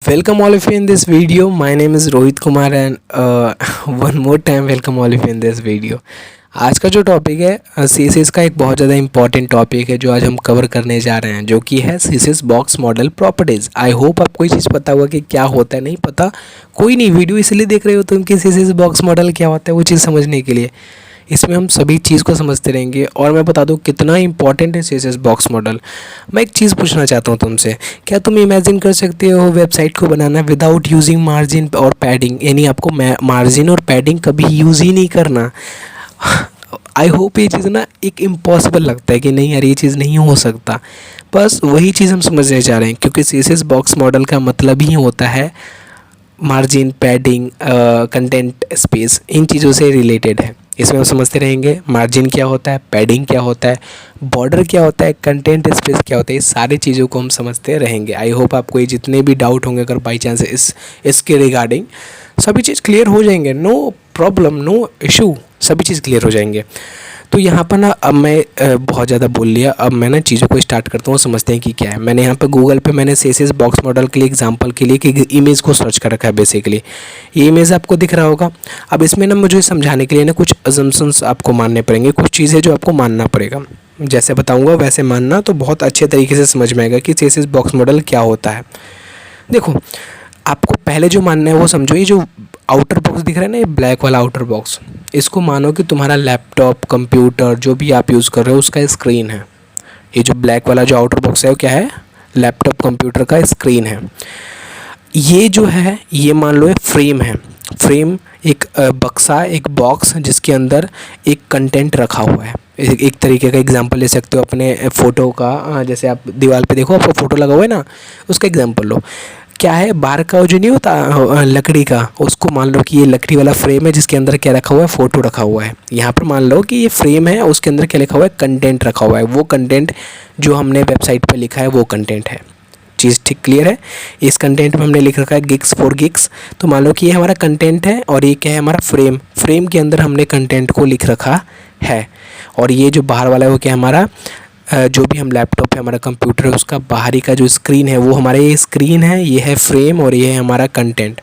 Welcome all of you in this video. My name is Rohit Kumar and one more time welcome all of you in this video. आज का जो topic है CSS का एक बहुत ज़्यादा important topic है जो आज हम कवर करने जा रहे हैं, जो कि है CSS box model properties. I hope आपको ये चीज़ पता होगा कि क्या होता है। नहीं पता कोई नहीं, वीडियो इसलिए देख रहे हो तुम कि CSS बॉक्स मॉडल क्या होता है वो चीज़ समझने के लिए। इसमें हम सभी चीज़ को समझते रहेंगे और मैं बता दूं कितना इंपॉर्टेंट है CSS बॉक्स मॉडल। मैं एक चीज़ पूछना चाहता हूं तुमसे, क्या तुम इमेजिन कर सकते हो वेबसाइट को बनाना विदाउट यूजिंग मार्जिन और पैडिंग, यानी आपको मार्जिन और पैडिंग कभी यूज़ ही नहीं करना। आई होप ये चीज़ ना एक इम्पॉसिबल लगता है कि नहीं यार ये चीज़ नहीं हो सकता। बस वही चीज़ हम समझने जा रहे हैं, क्योंकि CSS बॉक्स मॉडल का मतलब ही होता है मार्जिन, पैडिंग, कंटेंट स्पेस, इन चीज़ों से रिलेटेड है। इसमें हम समझते रहेंगे मार्जिन क्या होता है, पैडिंग क्या होता है, बॉर्डर क्या होता है, कंटेंट स्पेस क्या होता है, ये सारी चीज़ों को हम समझते रहेंगे। आई होप आपको ये जितने भी डाउट होंगे अगर बाई चांस इसके रिगार्डिंग सभी चीज़ क्लियर हो जाएंगे। नो प्रॉब्लम, नो इशू, सभी चीज़ क्लियर हो जाएंगे। तो यहाँ पर ना अब मैं बहुत ज़्यादा बोल लिया, अब मैं ना चीज़ों को स्टार्ट करता हूँ, समझते हैं कि क्या है। मैंने यहाँ पे गूगल पे मैंने CSS बॉक्स मॉडल के लिए एग्जांपल के लिए कि इमेज को सर्च कर रखा है। बेसिकली ये इमेज आपको दिख रहा होगा। अब इसमें ना मुझे समझाने के लिए ना कुछ अजम्पशंस आपको मानने पड़ेंगे, कुछ चीज़ें जो आपको मानना पड़ेगा। जैसे बताऊँगा वैसे मानना, तो बहुत अच्छे तरीके से समझ में आएगा कि CSS बॉक्स मॉडल क्या होता है। देखो, आपको पहले जो मानना है वो समझो, ये जो आउटर बॉक्स दिख रहा है ना, ये ब्लैक वाला आउटर बॉक्स, इसको मानो कि तुम्हारा लैपटॉप, कंप्यूटर जो भी आप यूज़ कर रहे हो उसका स्क्रीन है। ये जो ब्लैक वाला जो आउटर बॉक्स है वो क्या है? लैपटॉप कंप्यूटर का स्क्रीन है। ये जो है ये मान लो एक फ्रेम है। फ्रेम एक बक्सा, एक बॉक्स जिसके अंदर एक कंटेंट रखा हुआ है। एक तरीके का एग्जांपल ले सकते हो अपने फ़ोटो का। जैसे आप दीवार पे देखो, आपका फ़ोटो लगा हुआ है ना, उसका एग्जांपल लो। क्या है, बाहर का जो नहीं होता लकड़ी का, उसको मान लो कि ये लकड़ी वाला फ्रेम है जिसके अंदर क्या रखा हुआ है? फ़ोटो रखा हुआ है। यहाँ पर मान लो कि ये फ्रेम है, उसके अंदर क्या लिखा हुआ है? कंटेंट रखा हुआ है। वो कंटेंट जो हमने वेबसाइट पर लिखा है वो कंटेंट है। चीज़ ठीक क्लियर है? इस कंटेंट में हमने लिख रखा है गिग्स फॉर गिग्स, तो मान लो कि ये हमारा कंटेंट है और ये क्या है? हमारा फ्रेम। फ्रेम के अंदर हमने कंटेंट को लिख रखा है। और ये जो बाहर वाला है वो क्या है? हमारा जो भी हम लैपटॉप है, हमारा कंप्यूटर है, उसका बाहरी का जो स्क्रीन है वो हमारा ये स्क्रीन है, ये है फ्रेम और ये है हमारा कंटेंट।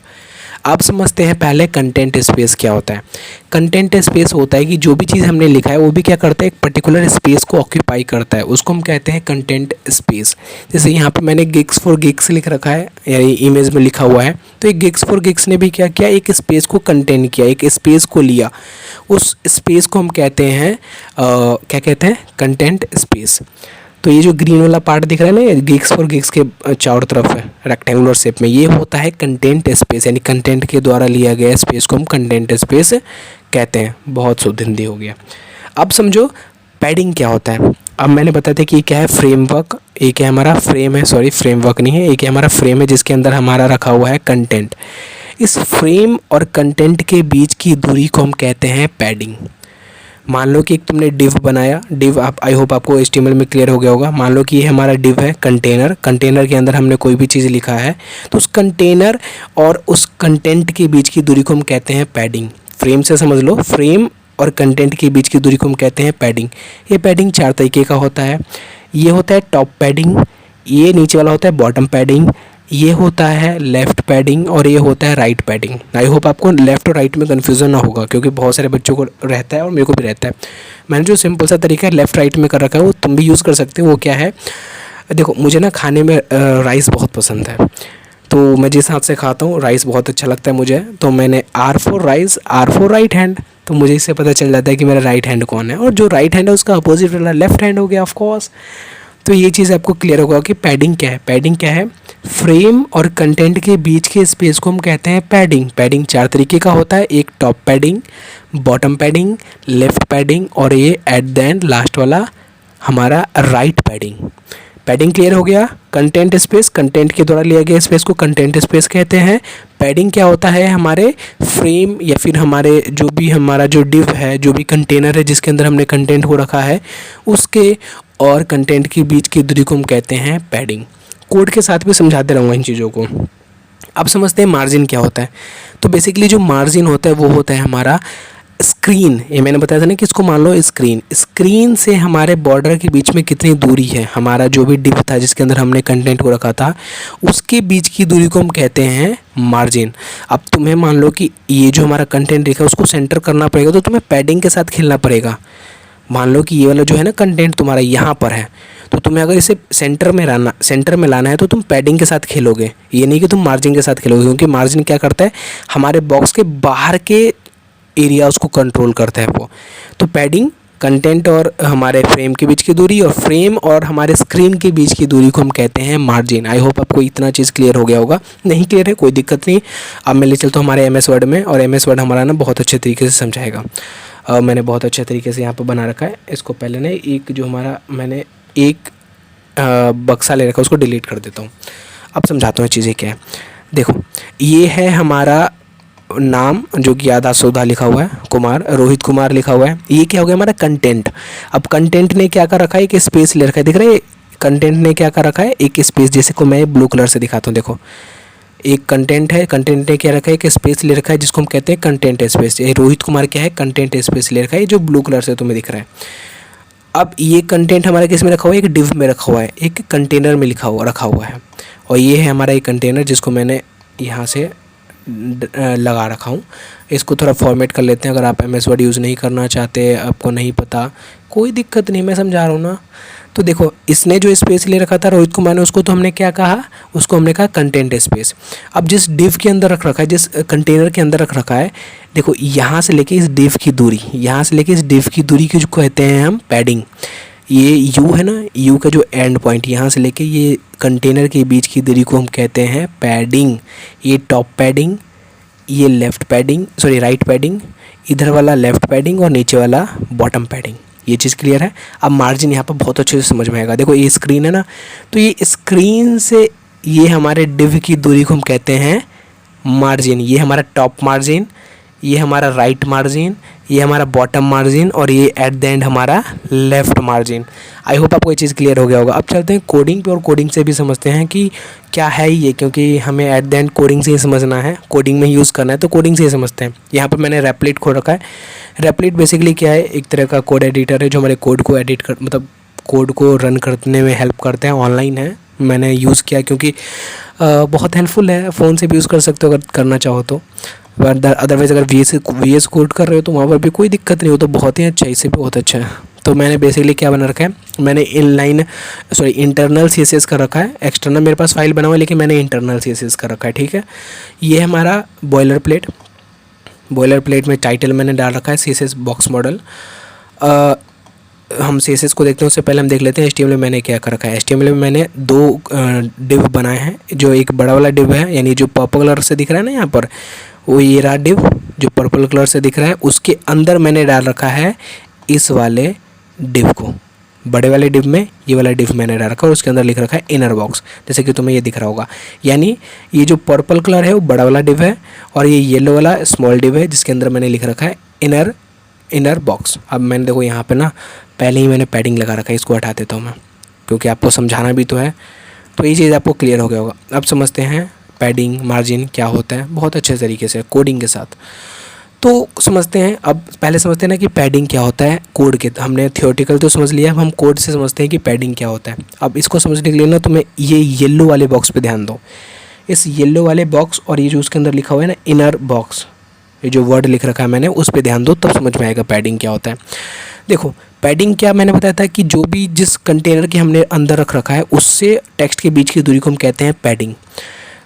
अब समझते हैं पहले कंटेंट स्पेस क्या होता है। कंटेंट स्पेस होता है कि जो भी चीज़ हमने लिखा है वो भी क्या करता है? एक पर्टिकुलर स्पेस को ऑक्यूपाई करता है, उसको हम कहते हैं कंटेंट स्पेस। जैसे यहाँ पे मैंने गिग्स फॉर गिग्स लिख रखा है, यानी इमेज में लिखा हुआ है, तो एक गिग्स फॉर गिग्स ने भी क्या किया? एक स्पेस को कंटेन किया, एक स्पेस को लिया। उस स्पेस को हम कहते हैं क्या कहते हैं? Content space. तो ये जो ग्रीन वाला पार्ट दिख रहा है ना, ये गिग्स फॉर गिग्स के चारों तरफ है रेक्टेंगुलर शेप में, ये होता है कंटेंट स्पेस, यानी कंटेंट के द्वारा लिया गया स्पेस को हम कंटेंट स्पेस कहते हैं। बहुत शुद्ध हिंदी हो गया। अब समझो पैडिंग क्या होता है। अब मैंने बताया था कि ये क्या है? फ्रेमवर्क। एक है हमारा फ्रेम है, सॉरी फ्रेमवर्क नहीं है, एक है हमारा फ्रेम है जिसके अंदर हमारा रखा हुआ है कंटेंट। इस फ्रेम और कंटेंट के बीच की दूरी को हम कहते हैं पैडिंग। मान लो कि एक तुमने डिव बनाया, डिव आप आई होप आपको HTML में क्लियर हो गया होगा। मान लो कि ये हमारा डिव है कंटेनर, कंटेनर के अंदर हमने कोई भी चीज़ लिखा है, तो उस कंटेनर और उस कंटेंट के बीच की दूरी को हम कहते हैं पैडिंग। फ्रेम से समझ लो, फ्रेम और कंटेंट के बीच की दूरी को हम कहते हैं पैडिंग। ये पैडिंग 4 तरीके का होता है। ये होता है टॉप पैडिंग, ये नीचे वाला होता है बॉटम पैडिंग, ये होता है लेफ़्ट पैडिंग और ये होता है राइट पैडिंग। आई होप आपको लेफ़्ट और राइट में कन्फ्यूज़न ना होगा, क्योंकि बहुत सारे बच्चों को रहता है और मेरे को भी रहता है। मैंने जो सिंपल सा तरीका है लेफ़्ट राइट में कर रखा है वो तुम भी यूज़ कर सकते हो। वो क्या है? देखो, मुझे ना खाने में राइस बहुत पसंद है, तो मैं जिस हाथ से खाता हूँ राइस बहुत अच्छा लगता है मुझे, तो मैंने R for rice, R for right hand, तो मुझे इससे पता चल जाता है कि मेरा राइट हैंड कौन है, और जो राइट हैंड है उसका अपोजिट वाला लेफ़्ट हैंड हो गया ऑफकोर्स। तो ये चीज़ आपको क्लियर होगा कि पैडिंग क्या है। पैडिंग क्या है? फ्रेम और कंटेंट के बीच के स्पेस को हम कहते हैं पैडिंग। पैडिंग 4 तरीके का होता है, एक top padding, bottom padding, left padding और ये एट द एंड लास्ट वाला हमारा राइट पैडिंग। पैडिंग क्लियर हो गया। कंटेंट स्पेस, कंटेंट के द्वारा लिया गया स्पेस को कंटेंट स्पेस कहते हैं। पैडिंग क्या होता है? हमारे फ्रेम या फिर हमारे जो भी हमारा जो डिव है, जो भी कंटेनर है जिसके अंदर हमने कंटेंट को रखा है, उसके और कंटेंट के बीच की दूरी को हम कहते हैं पैडिंग। कोड के साथ भी समझाते रहूँगा इन चीज़ों को। अब समझते हैं मार्जिन क्या होता है। तो बेसिकली जो मार्जिन होता है वो होता है हमारा स्क्रीन, ये मैंने बताया था ना कि इसको मान लो स्क्रीन से हमारे बॉर्डर के बीच में कितनी दूरी है, हमारा जो भी डिव था जिसके अंदर हमने कंटेंट को रखा था उसके बीच की दूरी को हम कहते हैं मार्जिन। अब तुम्हें मान लो कि ये जो हमारा कंटेंट लिखा है उसको सेंटर करना पड़ेगा, तो तुम्हें पैडिंग के साथ खेलना पड़ेगा। मान लो कि ये वाला जो है ना कंटेंट तुम्हारा यहाँ पर है, तो तुम्हें अगर इसे सेंटर में लाना है तो तुम पैडिंग के साथ खेलोगे, ये नहीं कि तुम मार्जिन के साथ खेलोगे, क्योंकि मार्जिन क्या करता है, हमारे बॉक्स के बाहर के एरिया उसको कंट्रोल करता है वो। तो पैडिंग कंटेंट और हमारे फ्रेम के बीच की दूरी, और फ्रेम और हमारे स्क्रीन के बीच की दूरी को हम कहते हैं मार्जिन। आई होप आपको इतना चीज़ क्लियर हो गया होगा। नहीं क्लियर है कोई दिक्कत नहीं, अब मैं ले चलता हूँ हमारे एम एस वर्ड में, और एम एस वर्ड हमारा ना बहुत अच्छे तरीके से समझाएगा। मैंने बहुत अच्छे तरीके से यहाँ पर बना रखा है। इसको पहले ना एक जो हमारा मैंने एक बक्सा ले रखा है उसको डिलीट कर देता हूँ। अब समझाता हूँ चीज़ें क्या है। देखो ये है हमारा नाम जो कि आधा सौदा लिखा हुआ है, कुमार, रोहित कुमार लिखा हुआ है। ये क्या हो गया हमारा कंटेंट। अब कंटेंट ने क्या कर रखा है, एक स्पेस ले रखा है, दिख रहा है, कंटेंट ने क्या कर रखा है, एक स्पेस, जैसे को मैं ब्लू कलर से दिखाता हूँ। देखो एक कंटेंट है, कंटेंट ने क्या रखा है, एक स्पेस ले रखा है जिसको हम कहते हैं कंटेंट स्पेस। ये रोहित कुमार क्या है, कंटेंट स्पेस ले रखा है, जो ब्लू कलर से तुम्हें दिख रहा है। अब ये कंटेंट हमारे किस में रखा हुआ है, एक डिव में रखा हुआ है, एक कंटेनर में रखा हुआ है। और ये है हमारा एक कंटेनर जिसको मैंने यहाँ से लगा रखा हूँ। इसको थोड़ा फॉर्मेट कर लेते हैं। अगर आप एम एस वर्ड यूज़ नहीं करना चाहते, आपको नहीं पता, कोई दिक्कत नहीं, मैं समझा रहा हूँ ना। तो देखो इसने जो स्पेस ले रखा था रोहित कुमार ने, उसको तो हमने क्या कहा, उसको हमने कहा कंटेंट स्पेस। अब जिस डिव के अंदर रख रखा है, जिस कंटेनर के अंदर रख रखा है, देखो यहाँ से लेके इस डिव की दूरी, यहाँ से लेके इस डिव की दूरी की जो कहते हैं हम पैडिंग। ये यू है ना, यू का जो एंड पॉइंट यहाँ से लेके ये कंटेनर के बीच की दूरी को हम कहते हैं पैडिंग। ये टॉप पैडिंग, ये left padding, sorry right padding, इधर वाला लेफ़्ट पैडिंग और नीचे वाला बॉटम पैडिंग। ये चीज़ क्लियर है। अब मार्जिन यहाँ पर बहुत अच्छे से समझ में आएगा। देखो ये स्क्रीन है ना, तो ये स्क्रीन से ये हमारे डिव की दूरी को हम कहते हैं मार्जिन। ये हमारा टॉप मार्जिन, ये हमारा राइट मार्जिन, ये हमारा बॉटम मार्जिन, और ये एट द एंड हमारा लेफ़्ट मार्जिन। आई होप आपको ये चीज़ क्लियर हो गया होगा। अब चलते हैं कोडिंग पे, और कोडिंग से भी समझते हैं कि क्या है ये, क्योंकि हमें एट द एंड कोडिंग से ही समझना है, कोडिंग में यूज़ करना है, तो कोडिंग से ही समझते हैं। यहाँ पर मैंने रेपलिट खोल रखा है। रेपलिट बेसिकली क्या है, एक तरह का कोड एडिटर है जो हमारे कोड को मतलब कोड को रन करने में हेल्प करते हैं। ऑनलाइन है, मैंने यूज़ किया क्योंकि बहुत हेल्पफुल है। फ़ोन से भी यूज़ कर सकते हो अगर करना चाहो तो, अदरवाइज़ अगर वी एस कोड कर रहे हो तो वहाँ पर भी कोई दिक्कत नहीं हो, तो बहुत ही अच्छा, इससे भी बहुत अच्छा है। तो मैंने बेसिकली क्या बना रखा है, मैंने इंटरनल सी एस एस कर रखा है। एक्सटर्नल मेरे पास फाइल बना हुआ है, लेकिन मैंने इंटरनल सी एस एस कर रखा है, ठीक है। ये हमारा बॉयलर प्लेट में टाइटल मैंने डाल रखा है C S S box model. हम सी एस एस को देखते हैं उससे पहले हम देख लेते हैं HTML में मैंने क्या कर रखा है। HTML में मैंने दो डिव बनाए हैं। जो एक बड़ा वाला डिव है, यानी जो पर्पल कलर से दिख रहा है ना यहाँ पर, वो ये रहा डिव जो पर्पल कलर से दिख रहा है। उसके अंदर मैंने डाल रखा है इस वाले डिव को, बड़े वाले डिव में ये वाला डिव मैंने डाल रखा है, और उसके अंदर लिख रखा है इनर बॉक्स, जैसे कि तुम्हें ये दिख रहा होगा। यानी ये जो पर्पल कलर है वो बड़ा वाला डिव है, और ये येलो वाला स्मॉल डिव है जिसके अंदर मैंने लिख रखा है इनर बॉक्स। अब मैंने देखो यहाँ पे ना पहले ही मैंने पैडिंग लगा रखा है, इसको हटा देता हूँ मैं, क्योंकि आपको समझाना भी तो है। तो ये चीज़ आपको क्लियर हो गया होगा। अब समझते हैं पैडिंग मार्जिन क्या होता है बहुत अच्छे तरीके से कोडिंग के साथ। तो समझते हैं, अब पहले समझते हैं ना कि पैडिंग क्या होता है कोड के। हमने थियोरेटिकल तो समझ लिया, अब हम कोड से समझते हैं कि पैडिंग क्या होता है। अब इसको समझने के लिए ना तुम्हें ये येलो वाले बॉक्स पे ध्यान दो। इस येलो वाले बॉक्स और ये जो उसके अंदर लिखा हुआ है ना इनर बॉक्स, ये जो वर्ड लिख रखा है मैंने, उस पर ध्यान दो, तब समझ में आएगा पैडिंग क्या होता है। देखो पैडिंग क्या मैंने बताया था कि जो भी जिस कंटेनर के हमने अंदर रख रखा है उससे टेक्स्ट के बीच की दूरी को हम कहते हैं पैडिंग।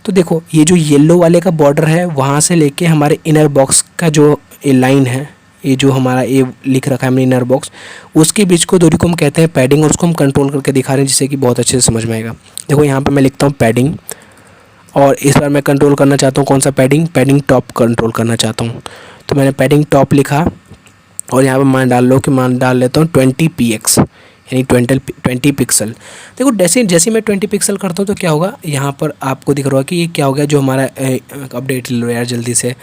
तो देखो ये जो येलो वाले का बॉर्डर है, वहाँ से लेके हमारे इनर बॉक्स का जो ये लाइन है, ये जो हमारा ये लिख रखा है हमने इनर बॉक्स, उसके बीच को दूरी को हम कहते हैं पैडिंग, और उसको हम कंट्रोल करके दिखा रहे हैं जिससे कि बहुत अच्छे से समझ में आएगा। देखो यहाँ पर मैं लिखता हूँ पैडिंग, और इस बार मैं कंट्रोल करना चाहता हूँ कौन सा पैडिंग टॉप कंट्रोल करना चाहता हूँ। तो मैंने पैडिंग टॉप लिखा, और यहाँ पर मान डाल लेता हूँ 20px, यानी 20 पिक्सल। देखो जैसे मैं 20 पिक्सल करता हूँ तो क्या होगा, यहाँ पर आपको दिख रहा है कि ये क्या हो गया, जो हमारा अपडेट ले लो यार जल्दी से,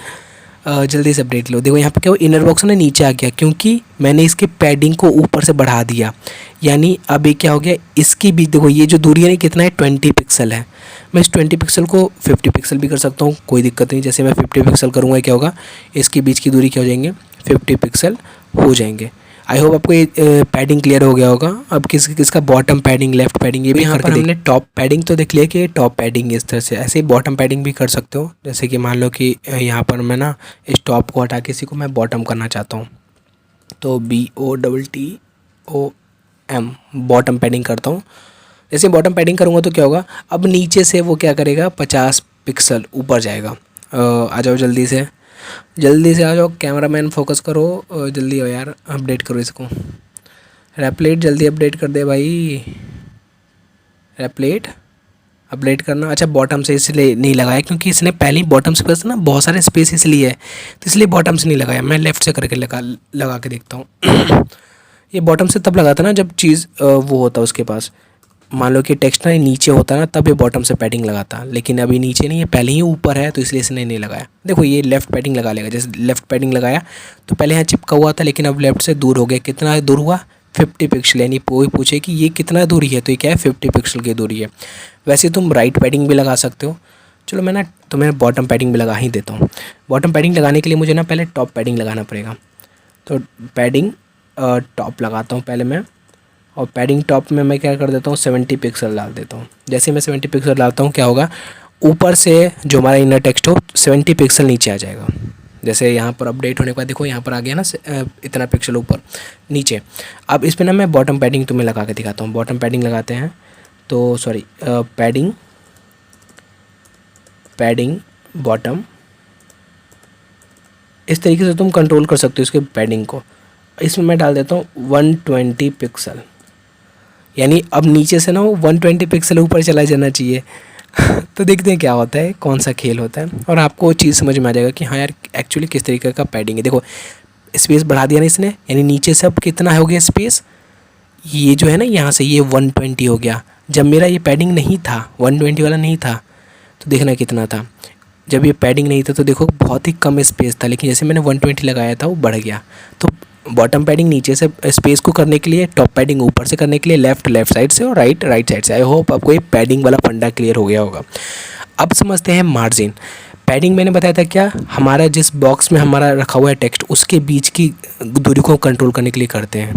जल्दी से अपडेट लो। देखो यहाँ पे क्या हो, इनर बॉक्स ना नीचे आ गया क्योंकि मैंने इसके पैडिंग को ऊपर से बढ़ा दिया। यानी अब ये क्या हो गया, इसकी भी देखो ये जो दूरी है ना कितना है, 20 पिक्सल है। मैं इस 20 पिक्सल को 50 पिक्सल भी कर सकता हूँ, कोई दिक्कत नहीं। जैसे मैं 50 पिक्सल करूँगा क्या होगा, इसके बीच की दूरी क्या हो जाएंगे, 50 पिक्सल हो जाएंगे। आई होप आपको ये पैडिंग क्लियर हो गया होगा। अब किसका बॉटम पैडिंग, लेफ्ट पैडिंग, ये भी यहाँ पर हमने टॉप पैडिंग तो देख लिया कि ये टॉप पैडिंग इस तरह से, ऐसे ही बॉटम पैडिंग भी कर सकते हो। जैसे कि मान लो कि यहाँ पर मैं ना इस टॉप को हटा के इसी को मैं बॉटम करना चाहता हूँ, तो BOTTOM बॉटम पैडिंग करता हूँ। जैसे बॉटम पैडिंग करूँगा तो क्या होगा, अब नीचे से वो क्या करेगा, 50 पिक्सल ऊपर जाएगा। आ जाओ जल्दी से आ जाओ, कैमरा मैन फोकस करो, जल्दी हो यार, अपडेट करो इसको। रैपलेट जल्दी अपडेट कर दे भाई, रैपलेट अपडेट करना। अच्छा बॉटम से इसलिए नहीं लगाया क्योंकि इसने पहले ही बॉटम से बस ना बहुत सारे स्पेस इसलिए है, तो इसलिए बॉटम से नहीं लगाया। मैं लेफ़्ट से करके लगा के देखता हूँ। ये बॉटम से तब लगाता ना जब चीज़ वो होता उसके पास, मान लो कि टेक्स्ट ना नीचे होता ना, तब ये बॉटम से पैडिंग लगाता, लेकिन अभी नीचे नहीं है, पहले ही ऊपर है, तो इसलिए इसने नहीं लगाया। देखो ये लेफ़्ट पैडिंग लगा लेगा। जैसे लेफ़्ट पैडिंग लगाया तो पहले यहाँ चिपका हुआ था, लेकिन अब लेफ़्ट से दूर हो गया। कितना दूर हुआ, 50 पिक्सल। यानी कोई पूछे कि ये कितना दूरी है, तो ये क्या है, 50 पिक्सल की दूरी है। वैसे तुम राइट पैडिंग भी लगा सकते हो। चलो मैं ना तुम्हें बॉटम पैडिंग भी लगा ही देता हूँ। बॉटम पैडिंग लगाने के लिए मुझे ना पहले टॉप पैडिंग लगाना पड़ेगा, तो पैडिंग टॉप लगाता हूँ पहले मैं, और पैडिंग टॉप में मैं क्या कर देता हूँ, 70 पिक्सल डाल देता हूँ। जैसे मैं 70 पिक्सल डालता हूँ क्या होगा, ऊपर से जो हमारा इनर टेक्स्ट हो 70 पिक्सल नीचे आ जाएगा। जैसे यहाँ पर अपडेट होने के बाद देखो यहाँ पर आ गया ना इतना पिक्सल ऊपर नीचे। अब इस पर ना मैं बॉटम पैडिंग तुम्हें लगा के दिखाता हूँ। बॉटम पैडिंग लगाते हैं तो सॉरी पैडिंग बॉटम, इस तरीके से तुम कंट्रोल कर सकते हो इसके पैडिंग को। इसमें मैं डाल देता हूँ 120 पिक्सल, यानी अब नीचे से ना वो 120 पिक्सल ऊपर चला जाना चाहिए। तो देखते हैं क्या होता है, कौन सा खेल होता है, और आपको वो चीज़ समझ में आ जाएगा कि हाँ यार एक्चुअली किस तरीके का पैडिंग है। देखो स्पेस बढ़ा दिया ना इसने, यानी नीचे से अब कितना हो गया स्पेस, ये जो है ना यहाँ से ये 120 हो गया। जब मेरा ये पैडिंग नहीं था, 120 वाला नहीं था, तो देखना कितना था। जब ये पैडिंग नहीं था तो देखो बहुत ही कम स्पेस था, लेकिन जैसे मैंने 120 लगाया था वो बढ़ गया। तो बॉटम पैडिंग नीचे से स्पेस को करने के लिए, टॉप पैडिंग ऊपर से करने के लिए लेफ़्ट साइड से और राइट साइड से। आई होप आपको ये पैडिंग वाला फंडा क्लियर हो गया होगा। अब समझते हैं मार्जिन। पैडिंग मैंने बताया था क्या, हमारा जिस बॉक्स में हमारा रखा हुआ है टेक्स्ट उसके बीच की दूरी को कंट्रोल करने के लिए करते हैं,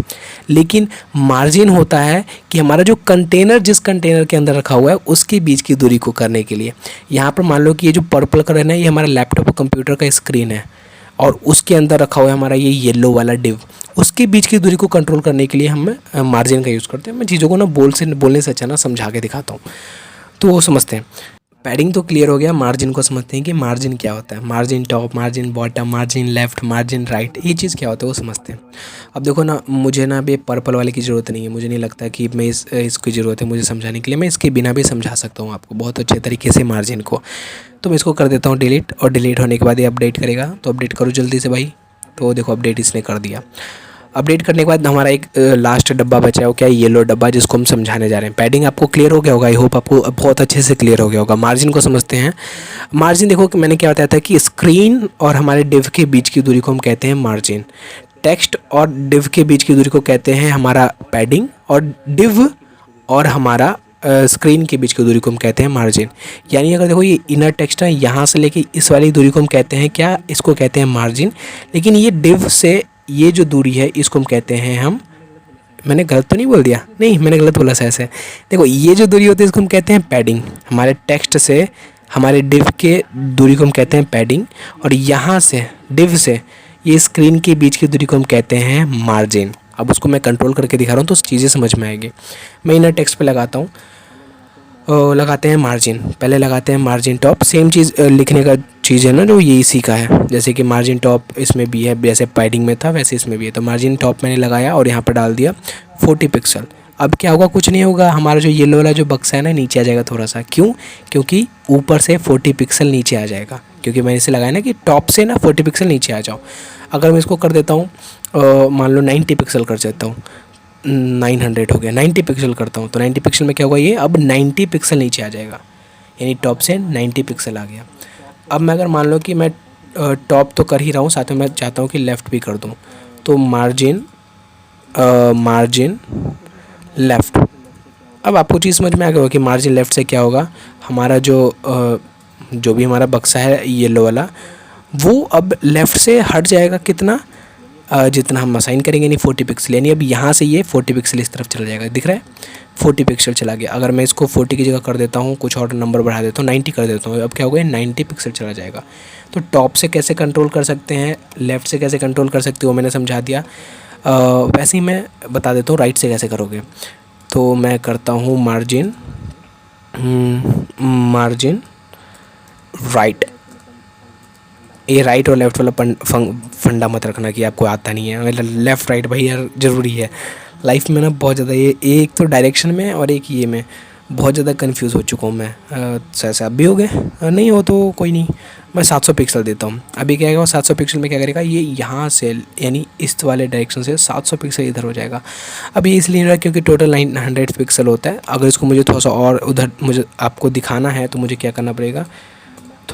लेकिन मार्जिन होता है कि हमारा जो कंटेनर, जिस कंटेनर के अंदर रखा हुआ है उसके बीच की दूरी को करने के लिए। यहाँ पर मान लो कि ये जो पर्पल कलर है ना, ये हमारा लैपटॉप और कंप्यूटर का स्क्रीन है, और उसके अंदर रखा हुआ है हमारा ये येलो वाला डिव। उसके बीच की दूरी को कंट्रोल करने के लिए हम मार्जिन का यूज़ करते हैं। मैं चीज़ों को ना बोलने से अच्छा ना समझा के दिखाता हूँ, तो वो समझते हैं। पैडिंग तो क्लियर हो गया, मार्जिन को समझते हैं कि मार्जिन क्या होता है। Margin top, margin bottom, margin left, margin right, ये चीज़ क्या होता है वो समझते हैं। अब देखो ना, मुझे ना अभी पर्पल वाले की ज़रूरत नहीं है। मुझे नहीं लगता कि मैं इसकी ज़रूरत है मुझे समझाने के लिए। मैं इसके बिना भी समझा सकता हूँ आपको बहुत अच्छे तरीके से मार्जिन को। तो मैं इसको कर देता हूँ डिलीट, और डिलीट होने के बाद ये अपडेट करेगा, तो अपडेट करो जल्दी से भाई। तो देखो अपडेट इसने कर दिया। अपडेट करने के बाद हमारा एक लास्ट डब्बा बचा है, वो क्या है, येलो डब्बा, जिसको हम समझाने जा रहे हैं। पैडिंग आपको क्लियर हो गया होगा, आई होप आपको बहुत अच्छे से क्लियर हो गया होगा। मार्जिन को समझते हैं। मार्जिन देखो कि मैंने क्या बताया था कि स्क्रीन और हमारे डिव के बीच की दूरी को हम कहते हैं मार्जिन। टेक्स्ट और डिव के बीच की दूरी को कहते हैं हमारा पैडिंग, और डिव और हमारा स्क्रीन के बीच की दूरी को हम कहते हैं मार्जिन। यानी अगर देखो ये इनर टेक्स्ट है, यहाँ से लेके इस वाली दूरी को हम कहते हैं क्या, इसको कहते हैं मार्जिन। लेकिन ये डिव से ये जो दूरी है इसको हम कहते हैं मैंने गलत तो नहीं बोल दिया, नहीं मैंने गलत बोला सा ऐसे। देखो ये जो दूरी होती है इसको हम कहते हैं पैडिंग। हमारे टेक्स्ट से हमारे डिव के दूरी को हम कहते हैं पैडिंग, और यहाँ से डिव से ये स्क्रीन के बीच की दूरी को हम कहते हैं मार्जिन। अब उसको मैं कंट्रोल करके दिखा रहा हूँ तो चीज़ें समझ में आएगी। मैं इनर टेक्स्ट पे लगाता हूँ, लगाते हैं मार्जिन, पहले लगाते हैं मार्जिन टॉप। सेम चीज़ लिखने का चीज़ है ना जो ये इसी का है, जैसे कि मार्जिन टॉप इसमें भी है, जैसे पैडिंग में था वैसे इसमें भी है। तो मार्जिन टॉप मैंने लगाया और यहाँ पर डाल दिया 40 पिक्सल। अब क्या होगा, कुछ नहीं होगा, हमारा जो येलो वाला जो बक्सा है ना नीचे आ जाएगा थोड़ा सा। क्यों, क्योंकि ऊपर से 40 पिक्सल नीचे आ जाएगा, क्योंकि मैंने इसे लगाया ना कि टॉप से ना 40 पिक्सल नीचे आ जाओ। अगर मैं इसको कर देता हूँ मान लो 90 पिक्सल कर देता हूँ, 900 हो गया, 90 पिक्सल करता हूँ, तो 90 पिक्सल में क्या होगा, ये अब 90 पिक्सल नीचे आ जाएगा, यानी टॉप से 90 पिक्सल आ गया। अब मैं अगर मान लो कि मैं टॉप तो कर ही रहा हूँ, साथ में मैं चाहता हूँ कि लेफ़्ट भी कर दूँ। तो मार्जिन लेफ़्ट। अब आपको चीज़ समझ में आ गया होगा कि मार्जिन लेफ़्ट से क्या होगा, हमारा जो भी हमारा बक्सा है येलो वाला, वो अब लेफ़्ट से हट जाएगा कितना, जितना हम असाइन करेंगे, यानी 40 पिक्सल, यानी अब यहाँ से ये 40 पिक्सल इस तरफ चला जाएगा। दिख रहा है 40 पिक्सल चला गया। अगर मैं इसको 40 की जगह कर देता हूँ, कुछ और नंबर बढ़ा देता हूँ, 90 कर देता हूँ, अब क्या हो गया 90 पिक्सल चला जाएगा। तो टॉप से कैसे कंट्रोल कर सकते हैं, लेफ़्ट से कैसे कंट्रोल कर सकते हो, मैंने समझा दिया। वैसे ही मैं बता देता हूँ राइट से कैसे करोगे। तो मैं करता हूँ मार्जिन राइट। ये राइट और लेफ़्ट वाला फंडा मत रखना कि आपको आता नहीं है, मतलब लेफ़्ट राइट भाई यार ज़रूरी है लाइफ में ना बहुत ज़्यादा। ये एक तो डायरेक्शन में और एक ये में बहुत ज़्यादा कंफ्यूज हो चुका हूँ मैं। ऐसे आप भी हो गए? नहीं हो तो कोई नहीं, मैं 700 पिक्सल देता हूँ। अभी क्या आएगा 700 पिक्सल में क्या करेगा, ये यहाँ से यानी इस वाले डायरेक्शन से 700 पिक्सल इधर हो जाएगा। अब ये इसलिए रहा क्योंकि टोटल 900 पिक्सल होता है। अगर इसको मुझे थोड़ा सा और उधर मुझे आपको दिखाना है तो मुझे क्या करना पड़ेगा,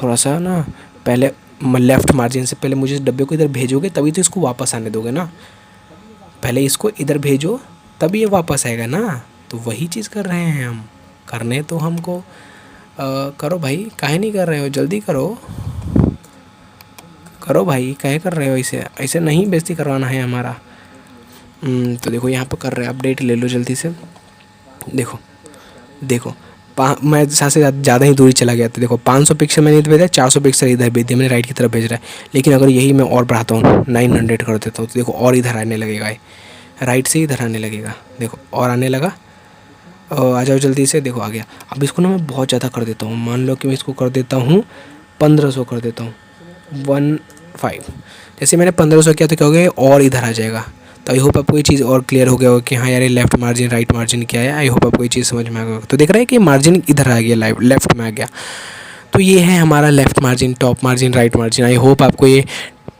थोड़ा सा ना पहले लेफ़्ट मार्जिन से पहले मुझे इस डब्बे को इधर भेजोगे तभी तो इसको वापस आने दोगे ना। पहले इसको इधर भेजो तभी ये वापस आएगा ना। तो वही चीज़ कर रहे हैं हम, करने तो हमको करो भाई, काहे नहीं कर रहे हो, जल्दी करो भाई, काहे कर रहे हो, ऐसे नहीं बेइज्जती करवाना है हमारा। तो देखो यहाँ पर कर रहे हैं, अपडेट ले लो जल्दी से। देखो मैं सबसे ज़्यादा ही दूरी चला गया था। देखो 500 पिक्सल मैंने इधर भेजा, 400 पिक्सल इधर भेज दिया मैंने, राइट की तरफ भेज रहा है। लेकिन अगर यही मैं और बढ़ाता हूँ 900 कर देता हूँ तो देखो और इधर आने लगेगा, राइट से इधर आने लगेगा। देखो और आने लगा, आ जाओ जल्दी से। देखो आ गया। अब इसको ना मैं बहुत ज़्यादा कर देता हूँ, मान लो कि मैं इसको कर देता हूँ 1500 कर देता हूँ, 15। जैसे मैंने 1500 किया तो क्या हो गया, और इधर आ जाएगा। तो आई होप आपको ये चीज़ और क्लियर हो गया होगा कि हाँ यार ये लेफ़्ट मार्जिन राइट मार्जिन क्या है। आई होप आपको ये चीज़ समझ में आ गया। तो देख रहे हैं कि मार्जिन इधर आ गया, लेफ़्ट में आ गया। तो ये है हमारा left margin, top margin, right margin. I hope आपको ये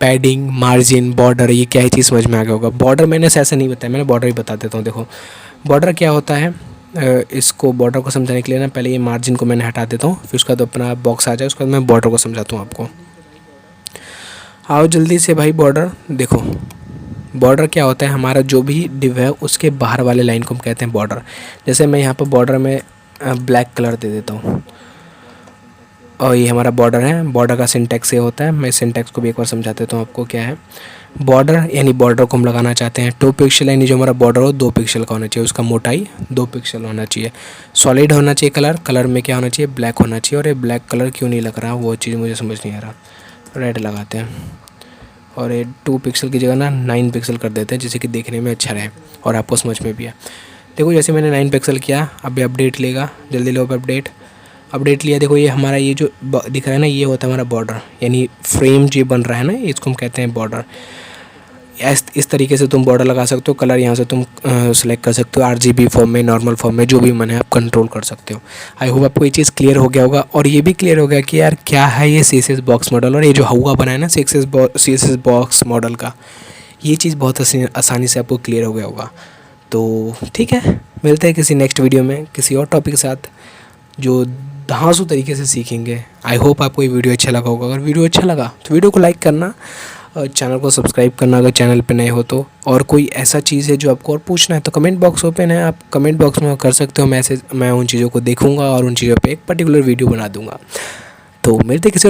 पैडिंग, मार्जिन, बॉर्डर, ये क्या ही चीज़ समझ में आ गया होगा। बॉर्डर मैंने ऐसा नहीं बताया, मैंने बॉर्डर ही बता देता हूँ। देखो बॉर्डर क्या होता है, इसको बॉर्डर को समझाने के लिए ना पहले ये मार्जिन को मैंने हटा देता हूँ, फिर उसका तो अपना बॉक्स आ जाए, उसके बाद मैं बॉर्डर को समझाता हूँ आपको। आओ जल्दी से भाई। बॉर्डर देखो, बॉर्डर क्या होता है, हमारा जो भी डिव है उसके बाहर वाले लाइन को हम कहते हैं बॉर्डर। जैसे मैं यहाँ पर बॉर्डर में ब्लैक कलर दे देता हूँ और ये हमारा बॉर्डर है। बॉर्डर का सिंटैक्स ये होता है, मैं सिंटैक्स को भी एक बार समझा देता हूँ आपको क्या है। बॉर्डर यानी बॉर्डर को हम लगाना चाहते हैं 2 पिक्सल, यानी जो हमारा बॉर्डर हो 2 पिक्सल का होना चाहिए, उसका मोटाई 2 पिक्सल होना चाहिए। सॉलिड होना चाहिए कलर में क्या होना चाहिए, ब्लैक होना चाहिए। और ये ब्लैक कलर क्यों नहीं लग रहा वो चीज़ मुझे समझ नहीं आ रहा, रेड लगाते हैं। और ये 2 पिक्सल की जगह ना 9 पिक्सल कर देते हैं, जिससे कि देखने में अच्छा रहे और आपको समझ में भी आए। देखो जैसे मैंने 9 पिक्सल किया, अभी अपडेट लेगा, जल्दी लो अपडेट लिया। देखो ये हमारा ये जो दिख रहा है ना, ये होता है हमारा बॉर्डर, यानी फ्रेम जो बन रहा है ना, इसको हम कहते हैं बॉर्डर। इस तरीके से तुम बॉर्डर लगा सकते हो। कलर यहाँ से तुम सेलेक्ट कर सकते हो, RGB फॉर्म में, नॉर्मल फॉर्म में, जो भी मन है आप कंट्रोल कर सकते हो। आई होप आपको ये चीज़ क्लियर हो गया होगा। और ये भी क्लियर हो गया कि यार क्या है ये CSS बॉक्स मॉडल, और ये जो हुआ बना है ना CSS बॉक्स मॉडल का, ये चीज़ बहुत आसानी से आपको क्लियर हो गया होगा। तो ठीक है, मिलते हैं किसी नेक्स्ट वीडियो में किसी और टॉपिक के साथ जो धांसू तरीके से सीखेंगे। आई होप आपको ये वीडियो अच्छा लगा होगा। अगर वीडियो अच्छा लगा तो वीडियो को लाइक करना और चैनल को सब्सक्राइब करना अगर चैनल पे नए हो तो। और कोई ऐसा चीज़ है जो आपको और पूछना है तो कमेंट बॉक्स ओपन है, आप कमेंट बॉक्स में कर सकते हो मैसेज। मैं उन चीज़ों को देखूंगा और उन चीज़ों पे एक पर्टिकुलर वीडियो बना दूंगा। तो मिलते किसी